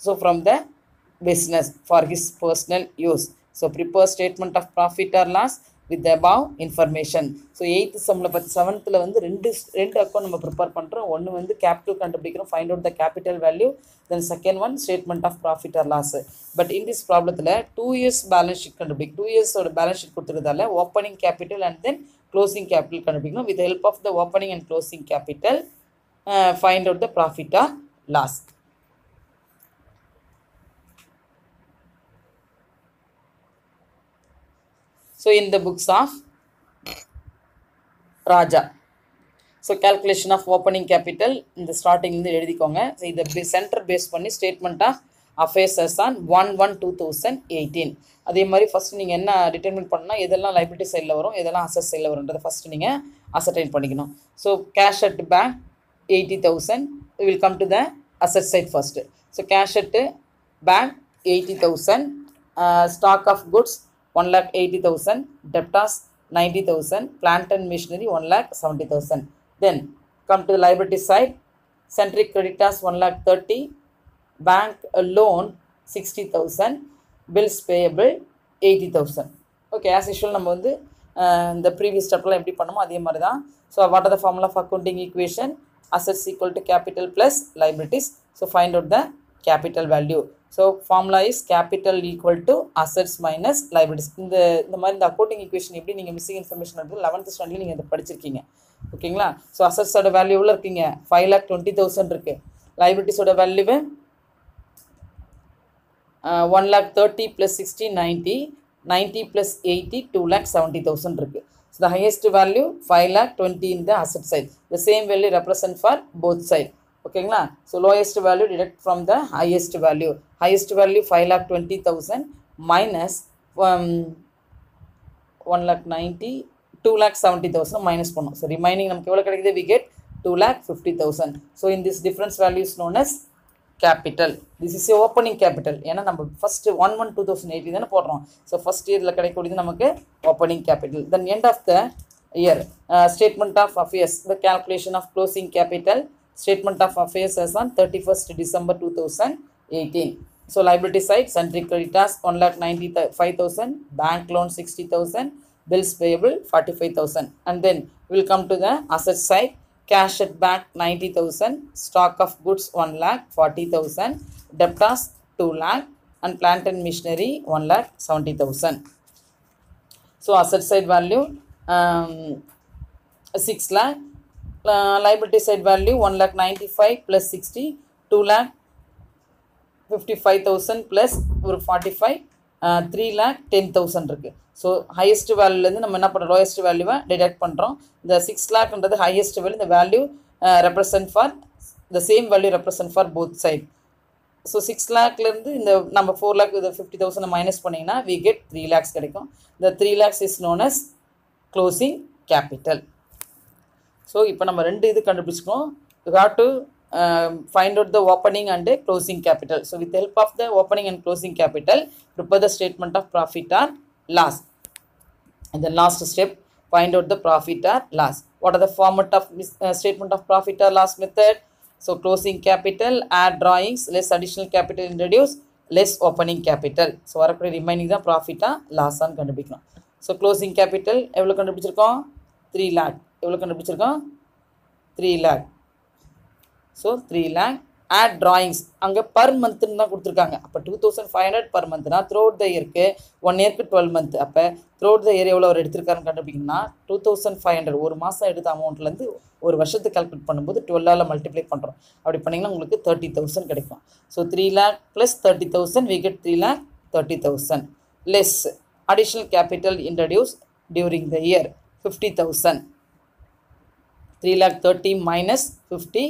So from the business for his personal use. So prepare statement of profit or loss with the above information. So 8th சம்மில் 7th வந்து ரெண்டு அக்கௌண்ட் நம்ம ப்ரிப்பேர் பண்ணுறோம். ஒன்று வந்து கேபிட்டல் கண்டுபிடிக்கிறோம், find out the capital value. Then second one statement of profit or loss. But in this ப்ராப்ளத்தில் 2 years பேலன்ஸ் ஷீட் கண்டுபிடிக்கும். 2 yearsோட பேலன்ஸ் ஷீட் கொடுத்துருதால opening capital and then closing capital கண்டுபிடிக்கணும். With help of the opening and closing capital find out the profit or loss. So in the books of Raja, so calculation of opening capital in the starting இந்த எழுதிக்கோங்க. So இந்த சென்டர் பேஸ் பண்ணி ஸ்டேட்மெண்ட் ஆஃப் அஃபேர்ஸ் ஆன் 1/1/2018. அதே மாதிரி ஃபஸ்ட்டு நீங்கள் என்ன டிட்டர்மின் பண்ணால் எதெல்லாம் லைபிலிட்டி சைடில் வரும், எதெல்லாம் அசட் சைடில் வரும்ன்றதை ஃபஸ்ட்டு நீங்கள் அசர்டைன் பண்ணிக்கணும். So cash at bank 80,000 will come to the asset side first. So cash at bank 80,000, stock of goods 1,80,000, debtors 90,000, plant and machinery 1,70,000. Then come to the liability side. Centric creditors 1,30,000, bank loan 60,000, bills payable 80,000. Okay, as usual நம்ம வந்து இந்த ப்ரீவியஸ் ஸ்டெப்லாம் எப்படி பண்ணுமோ அதே மாதிரி தான். So what are the formula of accounting equation? Assets equal to capital plus liabilities. So find out the capital value. So formula is capital equal to assets minus liabilities. இந்த மாதிரி இந்த அக்கௌண்டிங் ஈக்குவேஷன் எப்படி நீங்கள் மிஸ்ஸிங் இன்ஃபர்மேஷன் எடுத்து 11th ஸ்டாண்டர்டில் நீங்கள் இதை படிச்சிருக்கீங்க. ஓகேங்களா? ஸோ அசட்ஸோட வேல்யூ எவ்வளோ இருக்கீங்க? 5,20,000 இருக்குது. லைபிலிட்டிஸோட வேல்யூ 1,30,000 + 60 90, 90 + 80 2,70,000 இருக்குது. So the highest value 5,20,000 in the asset side. The same value represent for both side. ஓகேங்களா? So lowest value deduct from the highest value. Highest value 5,20,000 minus 1,90,000 2,70,000 minus பண்ணும். ஸோ ரிமைனிங் நமக்கு எவ்வளோ கிடைக்குது? We get 2,50,000. So in this difference value is known as capital. This is opening capital. ஏன்னா நம்ம ஃபஸ்ட்டு 1/1/2018 தானே போடுறோம். ஸோ ஃபஸ்ட் இயரில் கிடைக்கக்கூடியது நமக்கு opening capital. Then end of the year, statement of affairs, the calculation of closing capital statement of affairs as on 31st December 2018. So liability side, sundry creditors 1,95,000, bank loan 60,000, bills payable 45,000. And then we will come to the asset side. Cash at bank 90,000, stock of goods 1,40,000, debtors 2 lakh, and plant and machinery 1,70,000. So asset side value 6 lakh, liability side value 1,95,000 plus 60, 2,55,000 plus 45, 3,10,000 இருக்கு. ஸோ ஹையஸ்ட் வேல்யூலேருந்து நம்ம என்ன பண்ணுறோம், லோயஸ்ட் வேல்யூவை டிடெக்ட் பண்ணுறோம். இந்த 6 lakhன்றது ஹையஸ்ட் வேல்யூ. இந்த value represent for the same value represent for both side. So 6 lakhலேருந்து இந்த நம்ம 4 lakh இதை 50,000 மைனஸ் பண்ணிங்கன்னா we get 3 lakhs கிடைக்கும். இந்த 3 lakhs is known as closing capital. So இப்போ நம்ம ரெண்டு இது கண்டுபிடிச்சிக்கணும். you have to find out the opening and closing capital. So with the help of the opening and closing capital, prepare the statement of profit or loss. And the last step, find out the profit or loss. What are the format of statement of profit or loss method? So closing capital, add drawings, less additional capital introduce, less opening capital. So வரக்கூடிய remaining தான் profit or loss ஆன்னு கண்டுபிடிக்கணும். So closing capital எவ்வளோ கண்டுபிடிச்சிருக்கோம், 3 lakh. எவ்வளோ கண்டுபிடிச்சிருக்கோம், 3 lakh. So 3 lakh. Add drawings அங்கே பர் மந்த்துன்னு தான் கொடுத்துருக்காங்க. அப்போ 2,500 பர் மந்த்னா த்ரூ அவுட் த இயருக்கு 1 இயருக்கு 12 மந்த். அப்போ த்ரூ அவுட் த இயர் எவ்வளோ அவர் எடுத்திருக்காருன்னு கண்டுபிடிக்கணும்னா 2,500 ஒரு மாதம் எடுத்த அமௌண்ட்லேருந்து ஒரு வருஷத்துக்கு கால்குலேட் பண்ணும்போது 12ஆல் மல்டிப்ளை பண்ணுறோம். அப்படி பண்ணிங்கன்னா உங்களுக்கு 30,000 கிடைக்கும். So 3 lakh plus 30,000 we get 3,30,000 less additional capital introduced during the year 50,000. 3,30,000 minus 50,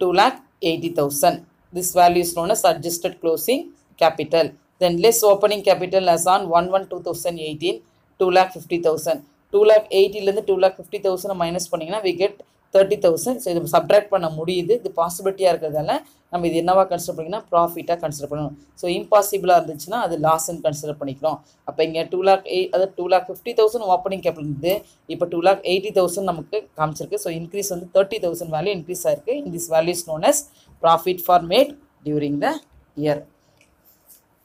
2,80,000. This value is known as adjusted closing capital. Then less opening capital as on 1/1/2018, 2,50,000. 2,80,000 2,50,000 minus பண்ணிங்கன்னா we get 30,000. ஸோ இது சப்ட்ராக்ட் பண்ண முடியுது. இது பாசிபிலிட்டியாக இருக்கிறதால நம்ம இது என்னவா கன்சிடர் பண்ணிங்கன்னா ப்ராஃபிட்டாக கன்சிடர் பண்ணணும். ஸோ இம்பாசிபிளாக இருந்துச்சுன்னா அது லாஸ்ன்னு கன்சிடர் பண்ணிக்கிறோம். அப்போ இங்கே 2,08,000 அதாவது 2,50,000 ஓப்பனிங் கேபிட்டல் இருந்து இப்போ 2,80,000 நமக்கு காமிச்சிருக்கு. ஸோ இன்க்ரீஸ் வந்து 30,000 வேல்யூ இன்க்ரீஸ் ஆயிருக்கு. In this value is known as profit for made during the year.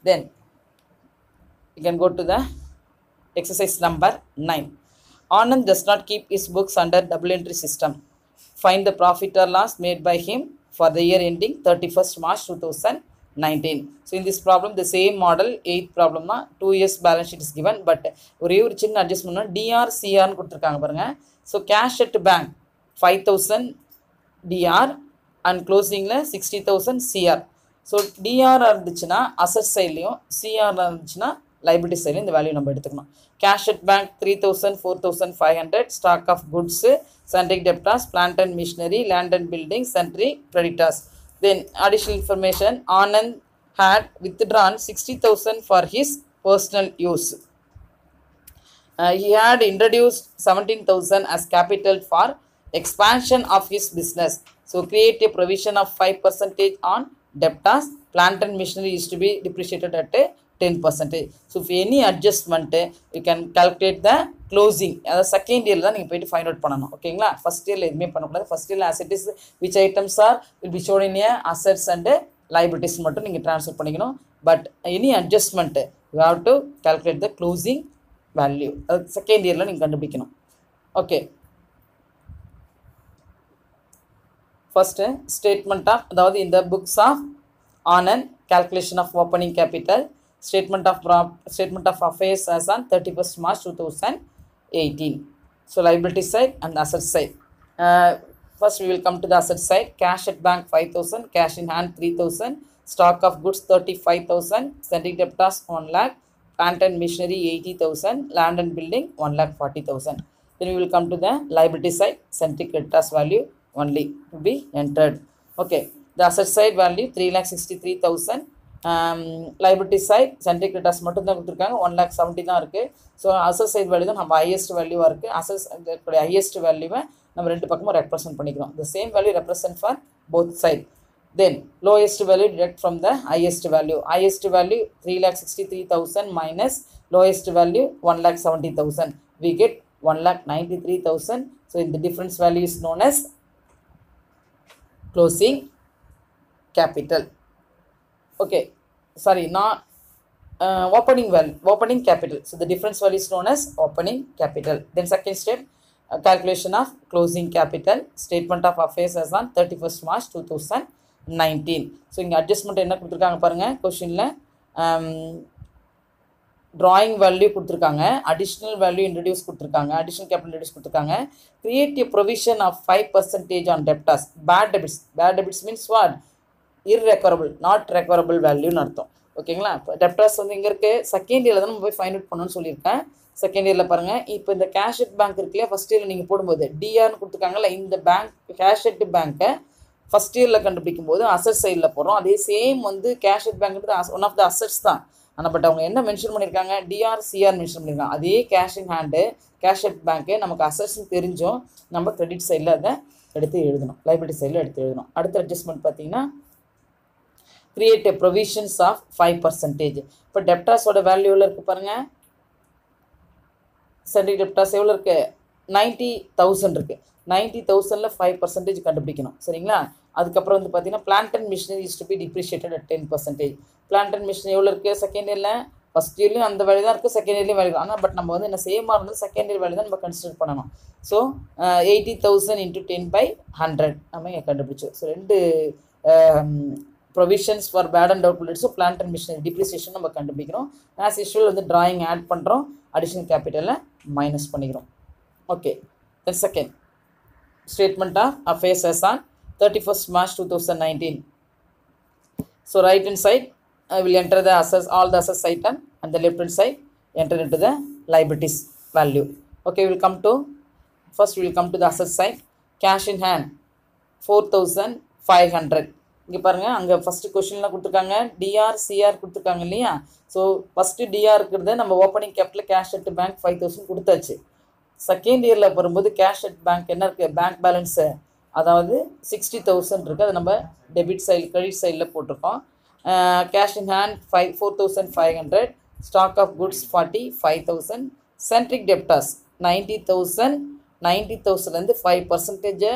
Then you can go to the exercise number 9. Anand does not keep his books under double entry system. Find the profit or loss made by him for the year ending 31st March 2019. So in this problem, the same model, 8th problem, 2 years balance sheet is given, but ஒரே ஒரு சின்ன அட்ஜஸ்ட்மெண்ட் DR CR னு கொடுத்துருக்காங்க பாருங்க. So cash at bank 5,000 DR and க்ளோசிங்கில் 60,000 CR. ஸோ DR இருந்துச்சுன்னா அசட் சைட்லையும், CR இருந்துச்சுன்னா liability side இந்த வேல்யூ நம்ம எடுத்துக்கணும். Cash at bank 3,000, 4,500, stock of goods, sundry debtors, plant and machinery, land and buildings, sundry creditors. Then additional information, Anand had withdrawn 60,000 for his personal use. He had introduced 17,000 as capital for expansion of his business. So create a provision of 5% on debtors. Plant and machinery is to be depreciated at 10%. So if any adjustment, you can calculate the closing. அதாவது செகண்ட் இயரில் தான் நீங்கள் போய்ட்டு ஃபைண்ட் அவுட் பண்ணணும். ஓகேங்களா, ஃபஸ்ட் இயரில் எதுவுமே பண்ணக்கூடாது. ஃபஸ்ட் இயரில் assets which items are will be shown in assets and liabilities மட்டும் நீங்கள் ட்ரான்ஸ்ஃபர் பண்ணிக்கணும். But any adjustment you have to calculate the closing value. அது செகண்ட் இயரில் நீங்கள் கண்டுபிடிக்கணும். ஓகே, ஃபஸ்ட்டு ஸ்டேட்மெண்ட் ஆஃப், அதாவது இந்த books of Anand, calculation of opening capital, statement of affairs as on 31st March 2018. So liability side and asset side. First we will come to the asset side. Cash at bank 5,000, cash in hand 3,000, stock of goods 35,000, sundry debtors 1 lakh, plant and machinery 80,000, land and building 1,40,000. Then we will come to the liability side. Sundry creditors value only to be entered. Okay, the asset side value 3,63,000. liability side sundry creditors மட்டும் தான் கொடுத்துருக்காங்க, 1,70,000 தான் இருக்குது. ஸோ அசட் சைட் வேல்யூ தான் நம்ம ஹையஸ்ட் வேல்யூவாக இருக்குது. அசட் ஹையஸ்ட் வேல்யூவை நம்ம ரெண்டு பக்கமும் ரெப்ரசென்ட் பண்ணிக்கிறோம். the same value represent for both side. Then lowest value deduct from the highest value. Highest value 3,63,000 minus lowest value 1,70,000. we get 1,93,000. so in the difference value is known as closing capital. Okay, sorry, not opening capital. So the difference value is known as opening capital. Then second step, calculation of closing capital, statement of affairs as on 31st March 2019. So இங்க adjustment என்ன கொடுத்திருக்காங்க பாருங்க क्वेश्चनல drawing value கொடுத்திருக்காங்க, additional value introduce கொடுத்திருக்காங்க, additional capital introduce கொடுத்திருக்காங்க, create a provision of 5% on debtors. Bad debits means what? Irrecoverable, not recoverable value னு அர்த்தம். ஓகேங்களா? டெப்டார்ஸ் வந்து இங்கே இருக்குது, செகண்ட் இயரில் தான் நம்ம போய் ஃபைண்ட் அவுட் பண்ணணும்னு சொல்லியிருக்கேன். செகண்ட் இயரில் பாருங்கள், இப்போ இந்த கேஷ்அட் பேங்க் இருக்கு இல்லையா, ஃபஸ்ட் இயரில் நீங்கள் போடும்போது டிஆர்னு கொடுத்துருக்காங்கல்ல, இந்த பேங்க் கேஷ்அட் பேங்க்கை ஃபஸ்ட் இயரில் கண்டுபிடிக்கும் போது அசட் சைடில் போடுறோம். அதே சேம் வந்து கேஷ்அட் பேங்க்ன்றது ஒன் ஆஃப் த அசட்ஸ் தான். ஆனால் பட் அவங்க என்ன மென்ஷன் பண்ணியிருக்காங்க, டிஆர்சிஆர் மென்ஷன் பண்ணியிருக்காங்க. அதே கேஷ் இன் ஹேண்டு கேஷ்அட் பேங்க்கு நமக்கு அசட்ஸ்ன்னு தெரிஞ்சும் நம்ம கிரெடிட் சைடில் அதை எடுத்து எழுதணும், லைபிலிட்டி சைடில் எடுத்து எழுதணும். அடுத்த அட்ஜஸ்ட்மெண்ட் பார்த்தீங்கன்னா create a provisions of 5%. இப்போ டெப்டாஸோட வேல்யூ எவ்வளோ இருக்குது பாருங்கள், சென்ட்ரி டெப்டாஸ் எவ்வளோ இருக்குது, 90,000 இருக்குது. 90,000ல் 5% கண்டுபிடிக்கணும். சரிங்களா? அதுக்கப்புறம் வந்து பார்த்தீங்கன்னா plant and machinery is to be depreciated at 10%. Plant and machinery எவ்வளோ இருக்குது, செகண்ட் இயரில் ஃபஸ்ட் இயர்லையும் அந்த வேல்யூ தான் இருக்குது, செகண்ட் இயர்லையும் வேல்யூ. ஆனால் பட் நம்ம வந்து என்ன சேமாக இருந்தாலும் செகண்ட் இயர் வேல்யூ தான் நம்ம கன்சிடர் பண்ணணும். ஸோ 80,000 × 10/100 நம்ம இங்கே கண்டுபிடிச்சோம். ஸோ ரெண்டு provisions for bad and doubtful debts, so plant and machinery depreciation நம்ம கண்டுபிடிக்கிறோம். as usual வந்து drawing add பண்ணுறோம், additional capital மைனஸ் பண்ணிக்கிறோம். Okay, then second statement of affairs as on 31st March 2019. so right hand side I will enter the assets, all the assets item, and the left hand side enter into the liabilities value. Okay, we will come to first, we will come to the asset side. cash in hand 4,500. இங்கே பாருங்கள், அங்கே ஃபஸ்ட்டு கொஷினில் கொடுத்துருக்காங்க டிஆர்சிஆர் கொடுத்துருக்காங்க இல்லையா. ஸோ ஃபஸ்ட்டு டிஆர் இருக்கிறத நம்ம opening capital cash at bank 5,000 கொடுத்தாச்சு. செகண்ட் இயரில் வரும்போது கேஷ் அட் பேங்க் என்ன இருக்குது, பேங்க் பேலன்ஸு அதாவது 60,000 இருக்குது, அது நம்ம டெபிட் சைடு கிரெடிட் சைடில் போட்டிருக்கோம். Cash in hand 4,500, stock of goods 45,000, sundry debtors 90,000. 90,000லேருந்து 5%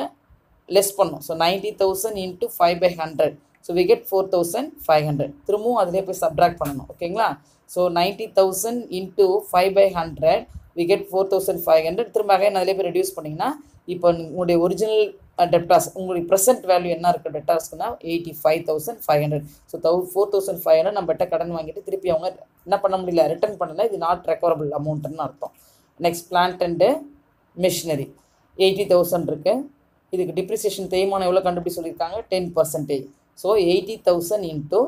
லெஸ் பண்ணோம். So 90,000 × 5/100, so we get 4,500. திரும்பவும் அதிலே போய் சப்ட்ராக்ட் பண்ணணும். ஓகேங்களா? So 90,000 × 5/100 we get 4,500. திரும்ப அகைன் அதிலே போய் ரெடியூஸ் பண்ணிங்கன்னா இப்போ உங்களுடைய ஒரிஜினல் டெப்டாஸ், உங்களுடைய ப்ரெசென்ட் வேல்யூ என்ன இருக்குது டெப்டாஸ்க்குன்னா 85,500. ஸோ 4,500 நம்மகிட்ட கடன் வாங்கிட்டு திருப்பி அவங்க என்ன பண்ண முடியல, ரிட்டர்ன் பண்ணல, இது நாட் ரெக்கவரபிள் அமௌண்ட்டுன்னு அர்த்தம். நெக்ஸ்ட் பிளான்ட் அண்டு மிஷினரி 80,000 இருக்குது. இதுக்கு டிப்ரிசியேஷன் தேய்மானம் எவ்வளோ கண்டுபிடி சொல்லியிருக்காங்க, 10%. So 80,000 ×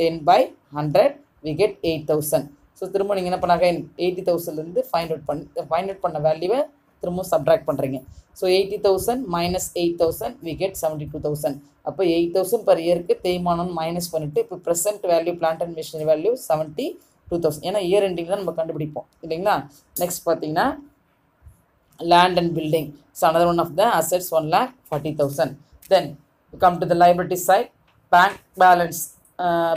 10/100 we get 8,000. ஸோ திரும்ப நீங்கள் என்ன பண்ணாங்க, 80,000லேருந்து ஃபைண்ட் அவுட் பண்ண வேல்யூவை திரும்பவும் சப்ட்ராக்ட் பண்ணுறீங்க. So 80,000 - 8,000 we get 72,000. அப்போ 8,000 per இயருக்கு தேய்மானம் மைனஸ் பண்ணிவிட்டு இப்போ present value plant and machinery value 72,000. ஏன்னா இயர் எண்டிங் தான் நம்ம கண்டுபிடிப்போம் இல்லைங்களா. நெக்ஸ்ட் பார்த்தீங்கன்னா land and building, so another one of the assets 1,40,000. then we come to the liability side. bank balance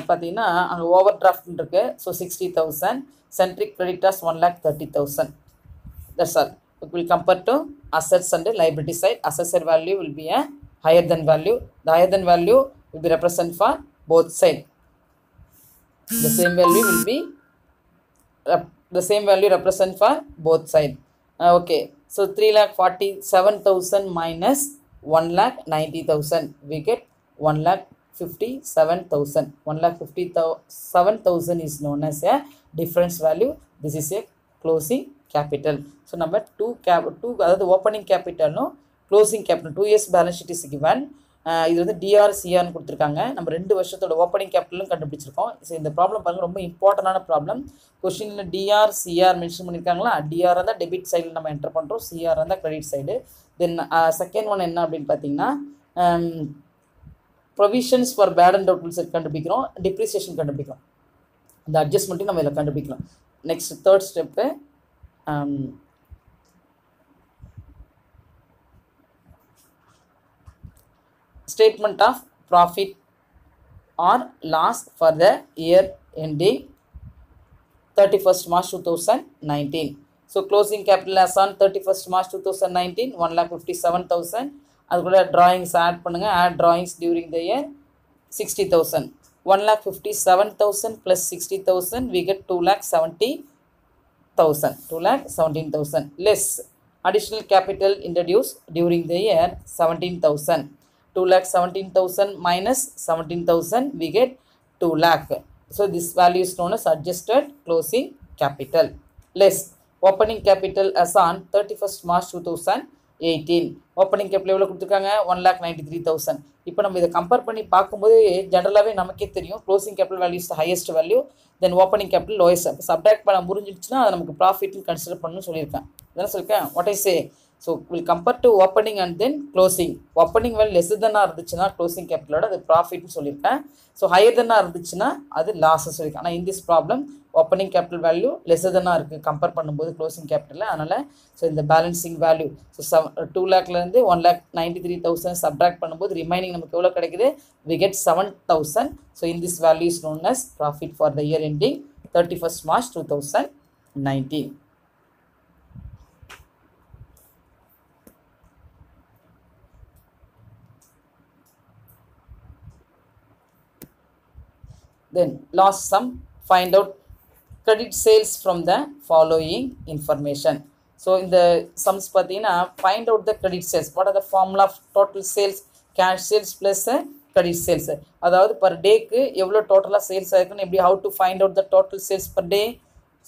பார்த்தீங்கன்னா அங்கே ஓவர் டிராஃப்ட் இருக்குது, so 60,000. Centric creditors 1,30,000. that's all. we will compare to assets and liability side. assets value will be a higher than value. The higher than value will be represent for both side. The same value will be the same value represent for both side. Okay, so 3,47,000 minus 1,90,000 we get 1,57,000. 1,57,000 is known as a difference value. This is a closing capital. So number 2 அதாவது opening capital no closing capital 2 years balance sheet is given. இது வந்து டிஆர்சிஆர்னு கொடுத்துருக்காங்க. நம்ம 2 வருஷத்தோட ஓப்பனிங் கேபிட்டலும் கண்டுபிடிச்சிருக்கோம். ஸோ இந்த ப்ராப்ளம் பாருங்கள், ரொம்ப இம்பார்ட்டண்டான ப்ராப்ளம். கொஸ்டினில் டிஆர்சிஆர் மென்ஷன் பண்ணியிருக்காங்களா, டிஆர் இருந்தால் டெபிட் சைடில் நம்ம என்டர் பண்ணுறோம், சிஆர் இருந்தால் கிரெடிட் சைடு. தென் செகண்ட் ஒன் என்ன அப்படின்னு பார்த்தீங்கன்னா ப்ரொவிஷன்ஸ் ஃபார் பேட் அண்ட் டவுட்ஃபுல்ஸ் கண்டுபிடிக்கிறோம், டிப்ரிசியேஷன் கண்டுபிடிக்கிறோம். இந்த அட்ஜஸ்ட்மெண்ட்டையும் நம்ம இதில் கண்டுபிடிக்கலாம். Next third step statement of profit or loss for the year ending 31st March 2019. So closing capital as on 31st March 2019 1,57,000. அதுக்குள்ள drawings add பண்ணுங்க. Add drawings during the year 60,000. 1,57,000 plus 60,000 we get 2,70,000. 2,17,000 less additional capital introduced during the year 17,000. 2,17,000 minus 17,000 we get 2 lakh. So this value is known as adjusted closing capital. Less opening capital as on 31st March 2018. Opening capital எவ்வளவு கொடுத்துருக்காங்க 1,93,000. இப்போ நம்ம இதை கம்பேர் பண்ணி பார்க்கும்போது ஜென்ரலாகவே நமக்கே தெரியும் closing capital value is the highest value, then opening capital lowest. அப்போ சப்ட்ராக்ட் பண்ண முடிஞ்சிடுச்சுன்னா அதை நமக்கு ப்ராஃபிட்னு கன்சிடர் பண்ணணும்னு சொல்லியிருக்கேன். இதானே சொல்லியிருக்கேன். What I say, so will compare to opening and then closing. Opening value less தென்னாக இருந்துச்சுன்னா க்ளோசிங் கேபிட்டலோட அது ப்ராஃபிட்னு சொல்லியிருக்கேன். ஸோ ஹையர் தென்னாக இருந்துச்சுன்னா அது லாஸ்ன்னு சொல்லியிருக்கேன். ஆனால் in this problem opening capital value less தென்னாக இருக்குது கம்பேர் பண்ணும்போது க்ளோசிங் கேபிட்டலில். அதனால் ஸோ இந்த பேலன்சிங் வேல்யூ ஸோ 2 lakhலேருந்து 1,93,000 சப்ட்ராக்ட் பண்ணும்போது ரிமைனிங் நமக்கு எவ்வளோ கிடைக்குது, we get 7,000. ஸோ in this value is known as profit for the year ending 31st March 2019. Then last sum, find out credit sales from the following information. So in the sums பார்த்தீங்கன்னா find out the credit sales. What are the formula of total sales? Cash sales plus credit sales. அதாவது per dayக்கு எவ்வளோ டோட்டலாக சேல்ஸ் ஆயிருக்குன்னு எப்படி how to find out the total sales per day.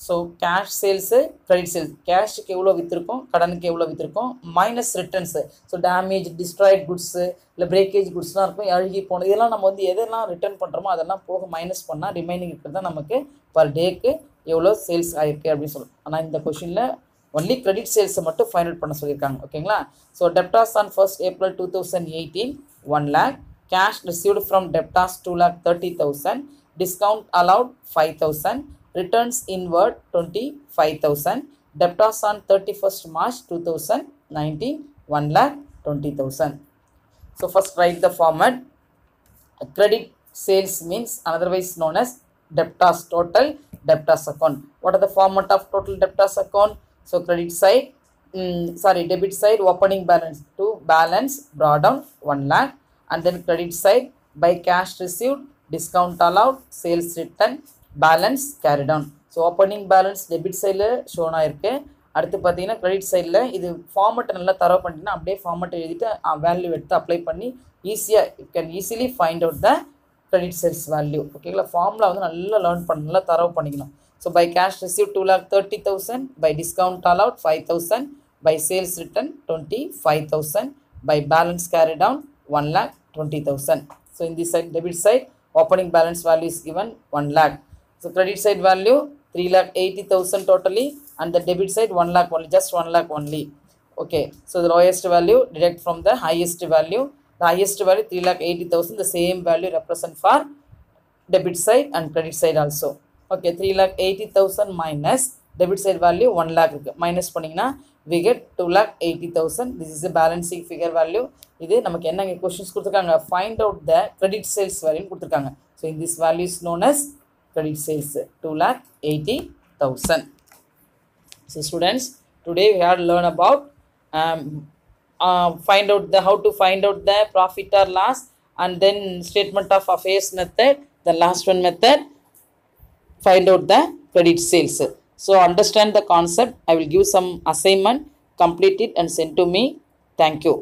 So cash sales credit sales, கேஷுக்கு எவ்வளோ விற்றுருக்கோம் கடனுக்கு எவ்வளோ விற்றுருக்கோம் minus returns. So damage destroyed goods இல்லை பிரேக்கேஜ் குட்ஸ்லாம் இருக்கும், அழுகி போனது இதெல்லாம் நம்ம வந்து எதெல்லாம் ரிட்டர்ன் பண்ணுறோமோ அதெல்லாம் போக மைனஸ் பண்ணால் ரிமைனிங் இருக்கிறது தான் நமக்கு பர் டேக்கு எவ்வளோ சேல்ஸ் ஆகிருக்கு அப்படின்னு சொல்லுவோம். ஆனால் இந்த கொஷினில் ஒன்லி கிரெடிட் சேல்ஸை மட்டும் ஃபைண்ட் அவுட் பண்ண சொல்லியிருக்காங்க. ஓகேங்களா. So debtors on 1st April 2018 1 lakh, cash received from debtors 2,30,000, discount allowed 5,000, returns inward 25,000, debtors on 31st March 2019 1,20,000. So first write the format. Credit sales means otherwise known as debtors total debtors account. What are the format of total debtors account? So credit side debit side opening balance to balance brought down 1 lakh, and then credit side by cash received, discount allowed, sales return, balance carry down. So opening balance debit சைடில் ஷோன் ஆகிருக்கு. அடுத்து பார்த்தீங்கன்னா கிரெடிட் சைடில் இது ஃபார்மெட்டை நல்லா தரவு பண்ணிட்டீங்கன்னா அப்படியே ஃபார்மெட்டை எழுதிட்டு வேல்யூ எடுத்து அப்ளை பண்ணி ஈஸியாக you can easily find out the credit sales value. ஓகேங்களா. ஃபார்முலா வந்து நல்லா லேர்ன் பண்ண நல்லா தரவு பண்ணிக்கணும். So by cash receive 2,30,000, by discount allowed 5,000, by sales return 25,000, by balance carry down 1,20,000. So in this side debit side opening balance value is given 1 lakh. So credit side value 3,80,000 totally, and the debit side 1 lakh only, just 1 lakh only. Okay, so the lowest value deduct from the highest value. The highest value 3,80,000, the same value represent for debit side and credit side also. Okay, 3,80,000 minus debit side value 1 lakh minus பண்ணீங்கன்னா we get 2,80,000. This is the balancing figure value. இது நமக்கு என்ன questions கொடுத்துருக்காங்க, find out the credit sales value கொடுத்துருக்காங்க. So in this value is known as credit sales 2,80,000. So students, today we had learn about find out the how to find out the profit or loss, and then statement of affairs method, the last one method find out the credit sales. So understand the concept. I will give some assignment, complete it and send to me. Thank you.